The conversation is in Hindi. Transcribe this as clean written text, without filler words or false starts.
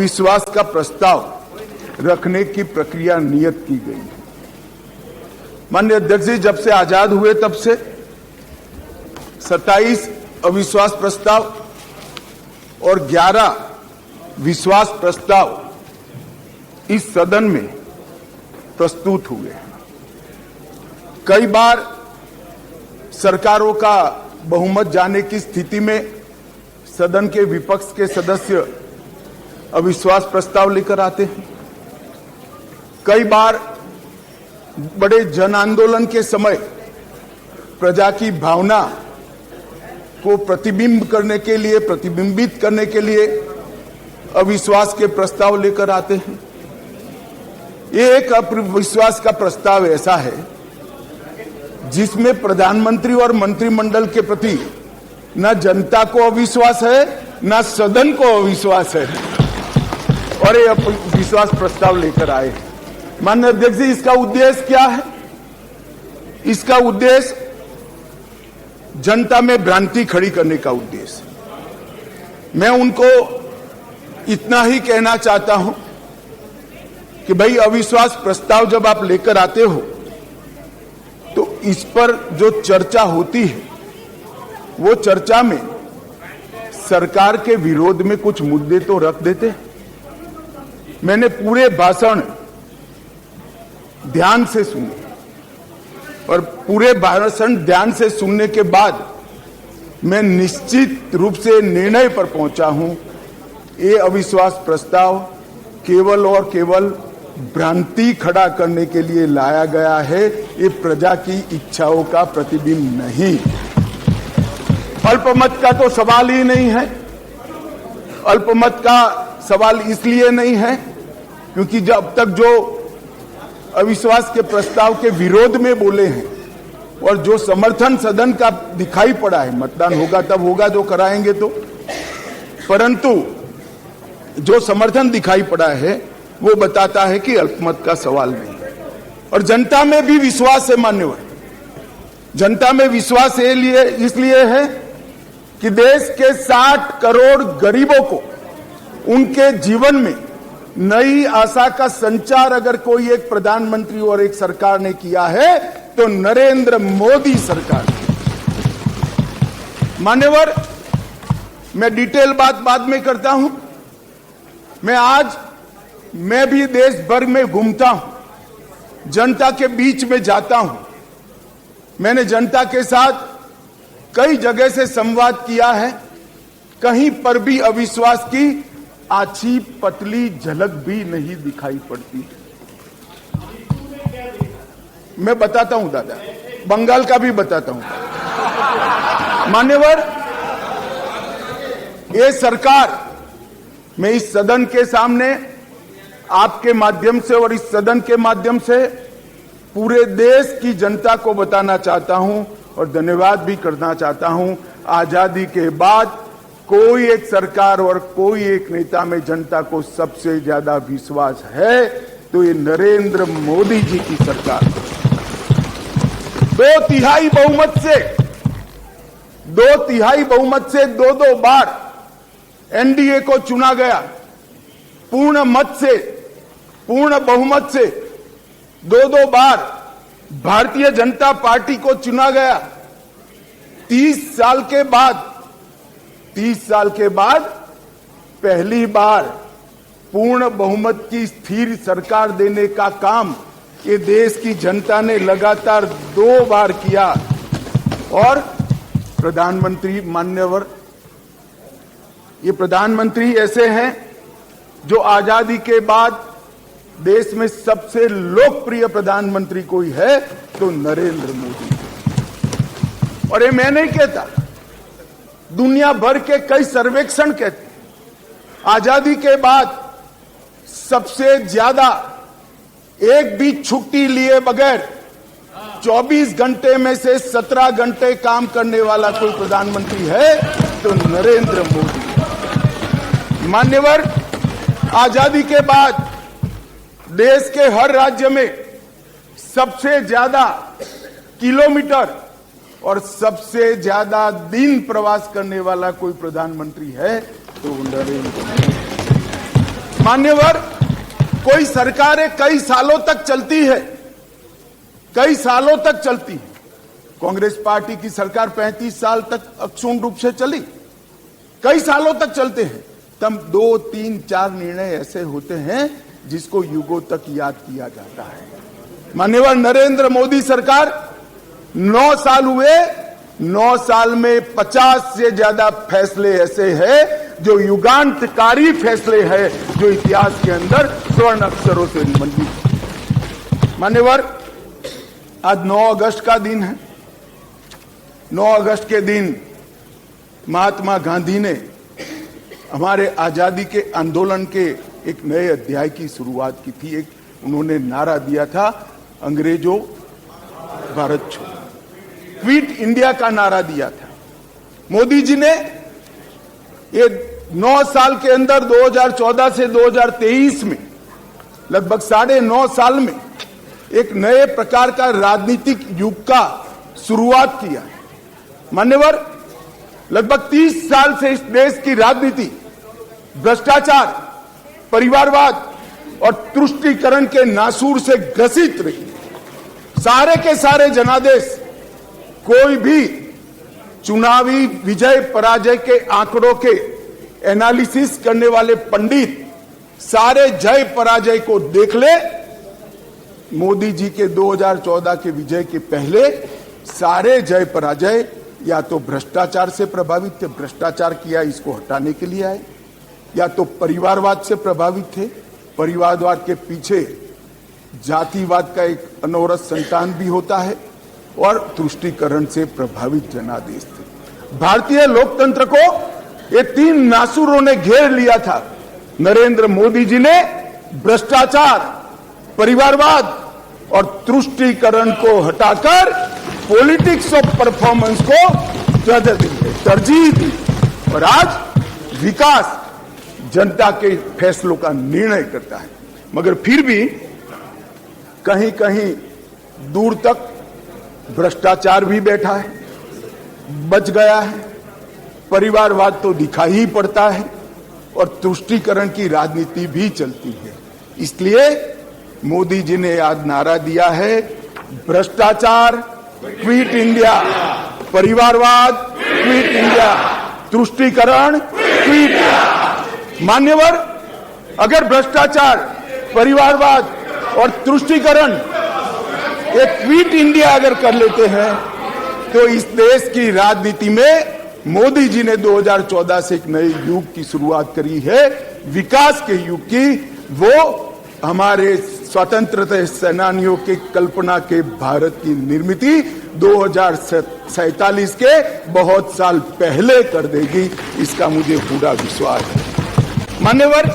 अविश्वास का प्रस्ताव रखने की प्रक्रिया नियत की गई है। माननीय अध्यक्ष जी, जब से आजाद हुए तब से 27 अविश्वास प्रस्ताव और 11 विश्वास प्रस्ताव इस सदन में प्रस्तुत हुए। कई बार सरकारों का बहुमत जाने की स्थिति में सदन के विपक्ष के सदस्य अविश्वास प्रस्ताव लेकर आते हैं। कई बार बड़े जन आंदोलन के समय प्रजा की भावना को प्रतिबिंबित करने के लिए अविश्वास के प्रस्ताव लेकर आते हैं। ये एक अविश्वास का प्रस्ताव ऐसा है जिसमें प्रधानमंत्री और मंत्रिमंडल के प्रति न जनता को अविश्वास है, न सदन को अविश्वास है, और ये विश्वास प्रस्ताव लेकर आए। माननीय अध्यक्ष जी, इसका उद्देश्य क्या है? इसका उद्देश्य जनता में भ्रांति खड़ी करने का उद्देश्य। मैं उनको इतना ही कहना चाहता हूं कि भाई, अविश्वास प्रस्ताव जब आप लेकर आते हो तो इस पर जो चर्चा होती है वो चर्चा में सरकार के विरोध में कुछ मुद्दे तो रख देते हैं। मैंने पूरे भाषण ध्यान से सुने और पूरे भाषण ध्यान से सुनने के बाद मैं निश्चित रूप से निर्णय पर पहुंचा हूं, ये अविश्वास प्रस्ताव केवल और केवल भ्रांति खड़ा करने के लिए लाया गया है। ये प्रजा की इच्छाओं का प्रतिबिंब नहीं। अल्पमत का तो सवाल ही नहीं है। अल्पमत का सवाल इसलिए नहीं है क्योंकि जब तक जो अविश्वास के प्रस्ताव के विरोध में बोले हैं और जो समर्थन सदन का दिखाई पड़ा है, मतदान होगा तब होगा जो कराएंगे तो, परंतु जो समर्थन दिखाई पड़ा है वो बताता है कि अल्पमत का सवाल नहीं है। और जनता में भी विश्वास है मान्यवर। जनता में विश्वास इसलिए है कि देश के 60 करोड़ गरीबों को उनके जीवन में नई आशा का संचार अगर कोई एक प्रधानमंत्री और एक सरकार ने किया है तो नरेंद्र मोदी सरकार। मान्यवर, मैं डिटेल बात बाद में करता हूं। मैं भी देश भर में घूमता हूं, जनता के बीच में जाता हूं। मैंने जनता के साथ कई जगह से संवाद किया है। कहीं पर भी अविश्वास की आछी पतली झलक भी नहीं दिखाई पड़ती। मैं बताता हूं दादा, बंगाल का भी बताता हूं। मान्यवर, ये सरकार, मैं इस सदन के सामने आपके माध्यम से और इस सदन के माध्यम से पूरे देश की जनता को बताना चाहता हूं और धन्यवाद भी करना चाहता हूं। आजादी के बाद कोई एक सरकार और कोई एक नेता में जनता को सबसे ज्यादा विश्वास है तो ये नरेंद्र मोदी जी की सरकार। 2/3 बहुमत से दो बार एनडीए को चुना गया। पूर्ण बहुमत से दो बार भारतीय जनता पार्टी को चुना गया। 30 साल के बाद पहली बार पूर्ण बहुमत की स्थिर सरकार देने का काम ये देश की जनता ने लगातार 2 बार किया। और प्रधानमंत्री, मान्यवर, ये प्रधानमंत्री ऐसे हैं जो आजादी के बाद देश में सबसे लोकप्रिय प्रधानमंत्री कोई है तो नरेंद्र मोदी। और ये मैं नहीं कहता, दुनिया भर के कई सर्वेक्षण कहते हैं आजादी के बाद सबसे ज्यादा एक भी छुट्टी लिए बगैर 24 घंटे में से 17 घंटे काम करने वाला कोई प्रधानमंत्री है तो नरेंद्र मोदी। मान्यवर, आजादी के बाद देश के हर राज्य में सबसे ज्यादा किलोमीटर और सबसे ज्यादा दिन प्रवास करने वाला कोई प्रधानमंत्री है तो नरेंद्र मोदी। मान्यवर, कोई सरकारें कई सालों तक चलती है, कई सालों तक चलती है। कांग्रेस पार्टी की सरकार 35 साल तक अक्षुण्ण रूप से चली, कई सालों तक चलते हैं। तब 2, 3, 4 निर्णय ऐसे होते हैं जिसको युगों तक याद किया जाता है। माननीय नरेंद्र मोदी सरकार 9 साल हुए, 9 साल में 50 से ज्यादा फैसले ऐसे हैं जो युगांतकारी फैसले हैं, जो इतिहास के अंदर स्वर्ण अक्षरों से मंडित। मान्यवर, आज 9 अगस्त का दिन है। 9 अगस्त के दिन महात्मा गांधी ने हमारे आजादी के आंदोलन के एक नए अध्याय की शुरुआत की थी। एक उन्होंने नारा दिया था, अंग्रेजों भारत छोड़ो, क्विट इंडिया का नारा दिया था। मोदी जी ने ये 9 साल के अंदर 2014 से 2023 में लगभग 9.5 साल में एक नए प्रकार का राजनीतिक युग का शुरुआत किया है। मान्यवर, लगभग 30 साल से इस देश की राजनीति भ्रष्टाचार, परिवारवाद और तुष्टीकरण के नासूर से ग्रसित रही। सारे के सारे जनादेश, कोई भी चुनावी विजय पराजय के आंकड़ों के एनालिसिस करने वाले पंडित सारे जय पराजय को देख ले। मोदी जी के 2014 के विजय के पहले सारे जय पराजय या तो भ्रष्टाचार से प्रभावित थे, भ्रष्टाचार किया इसको हटाने के लिए आए, या तो परिवारवाद से प्रभावित थे, परिवारवाद के पीछे जातिवाद का एक अनवरत संतान भी होता है, और तुष्टीकरण से प्रभावित जनादेश थे। भारतीय लोकतंत्र को ये 3 नासुरों ने घेर लिया था। नरेंद्र मोदी जी ने भ्रष्टाचार, परिवारवाद और तुष्टीकरण को हटाकर पॉलिटिक्स ऑफ परफॉर्मेंस को तरजीह दी, और आज विकास जनता के फैसलों का निर्णय करता है। मगर फिर भी कहीं कहीं दूर तक भ्रष्टाचार भी बैठा है, बच गया है, परिवारवाद तो दिखाई ही पड़ता है, और तुष्टीकरण की राजनीति भी चलती है। इसलिए मोदी जी ने आज नारा दिया है, भ्रष्टाचार क्विट इंडिया, परिवारवाद क्विट इंडिया, तुष्टीकरण क्विट इंडिया। मान्यवर, अगर भ्रष्टाचार, परिवारवाद और तुष्टीकरण एक क्विट इंडिया अगर कर लेते हैं, तो इस देश की राजनीति में मोदी जी ने 2014 से एक नए युग की शुरुआत करी है, विकास के युग की। वो हमारे स्वतंत्रता सेनानियों की कल्पना के भारत की निर्मित 2047 के बहुत साल पहले कर देगी, इसका मुझे पूरा विश्वास है। मान्यवर,